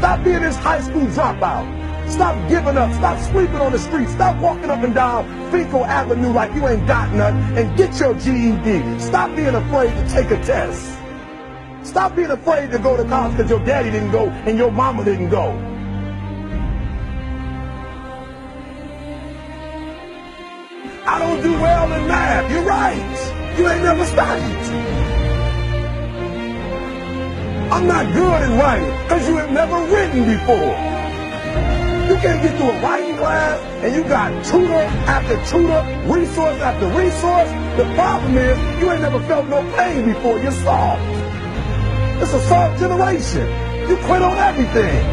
Stop being this high school dropout. Stop giving up. Stop sleeping on the street. Stop walking up and down Fenkell Avenue like you ain't got nothing, and get your GED. Stop being afraid to take a test. Stop being afraid to go to college because your daddy didn't go and your mama didn't go. I don't do well in math. You're right. You ain't never studied. I'm not good in writing because you have never written before. You can't get through a writing class and you got tutor after tutor, resource after resource. The problem is you ain't never felt no pain before. You're soft. It's a soft generation. You quit on everything.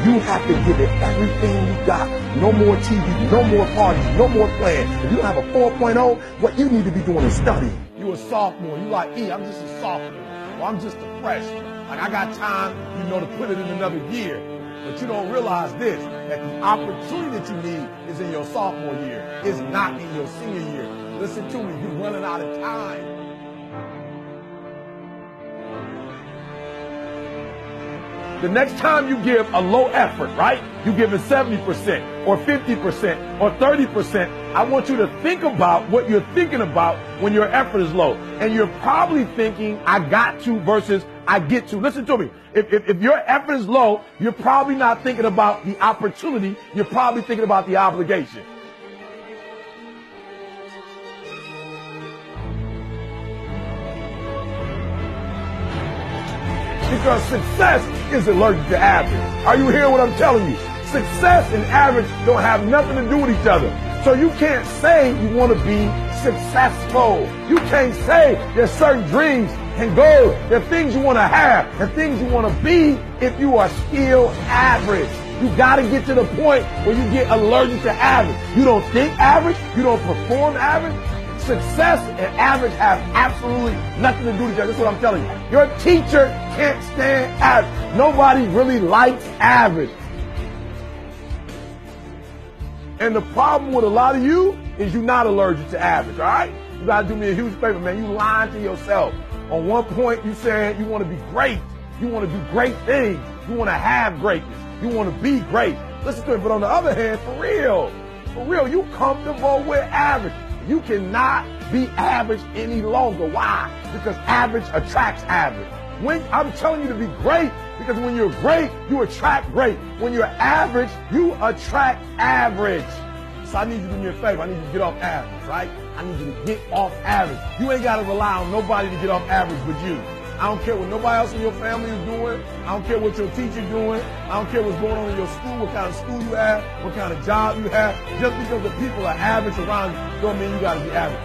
You have to give it everything you got. No more TV, no more parties, no more playing. If you don't have a 4.0, what you need to be doing is study. You a sophomore. You like, I'm just a sophomore. Or I'm just a freshman. Like, I got time, to put it in another year. But you don't realize this, that the opportunity that you need is in your sophomore year. It's not in your senior year. Listen to me, you're running out of time. The next time you give a low effort, right? You give it 70% or 50% or 30%. I want you to think about what you're thinking about when your effort is low. And you're probably thinking, I got to versus I get to. Listen to me. If your effort is low, you're probably not thinking about the opportunity. You're probably thinking about the obligation. Because success is allergic to average. Are you hearing what I'm telling you? Success and average don't have nothing to do with each other. So you can't say you want to be successful. You can't say there's certain dreams and goals. There are things you want to have and things you want to be if you are still average. You got to get to the point where you get allergic to average. You don't think average. You don't perform average. Success and average have absolutely nothing to do with each other. That's what I'm telling you. Your teacher can't stand average. Nobody really likes average. And the problem with a lot of you is you're not allergic to average, all right? You got to do me a huge favor, man. You lying to yourself. On one point, you saying you want to be great. You want to do great things. You want to have greatness. You want to be great. Listen to it. But on the other hand, for real, you comfortable with average. You cannot be average any longer. Why? Because average attracts average. When I'm telling you to be great, because when you're great, you attract great. When you're average, you attract average. So I need you to do me a favor. I need you to get off average, right? I need you to get off average. You ain't got to rely on nobody to get off average but you. I don't care what nobody else in your family is doing. I don't care what your teacher's doing. I don't care what's going on in your school, what kind of school you have, what kind of job you have. Just because the people are average around you don't mean you got to be average.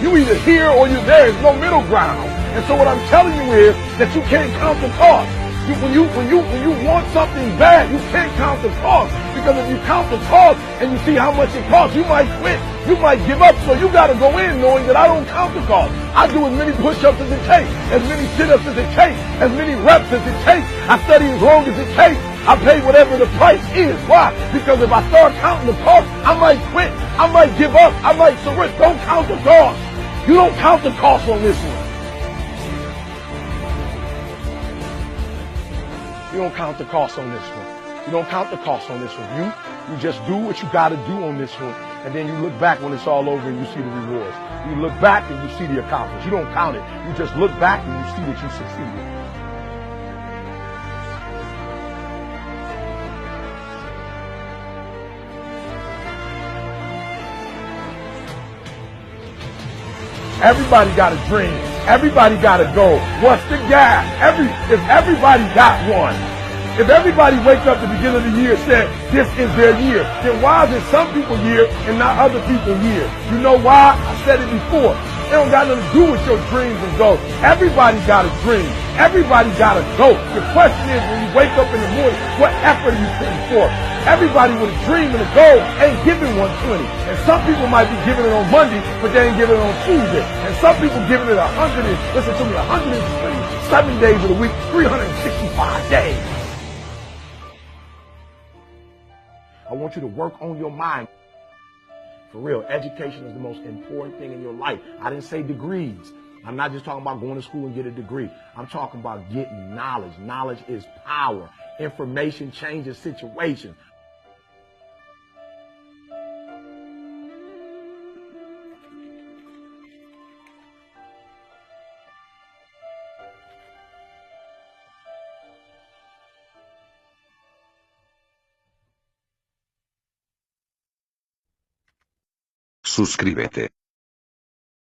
You either here or you're there. There's no middle ground. And so what I'm telling you is that you can't count the cost. When you want something bad, you can't count the cost. Because if you count the cost and you see how much it costs, you might quit. You might give up. So you got to go in knowing that I don't count the cost. I do as many push-ups as it takes, as many sit-ups as it takes, as many reps as it takes. I study as long as it takes. I pay whatever the price is. Why? Because if I start counting the cost, I might quit. I might give up. I might surrender. Don't count the cost. You don't count the cost on this one. You don't count the cost on this one. You don't count the cost on this one. You just do what you got to do on this one. And then you look back when it's all over and you see the rewards. You look back and you see the accomplishments. You don't count it. You just look back and you see that you succeeded. Everybody got a dream. Everybody got a goal. What's the gap? If everybody got one, if everybody wakes up at the beginning of the year and said this is their year, then why is it some people's year and not other people's year? You know why? I said it before. It don't got nothing to do with your dreams and goals. Everybody got a dream. Everybody got a goal. The question is, when you wake up in the morning, what effort are you putting forth? Everybody with a dream and a goal ain't giving 120. And some people might be giving it on Monday, but they ain't giving it on Tuesday. And some people giving it 127 days of the week, 365 days. I want you to work on your mind. For real, education is the most important thing in your life. I didn't say degrees. I'm not just talking about going to school and get a degree. I'm talking about getting knowledge. Knowledge is power. Information changes situations. Suscríbete.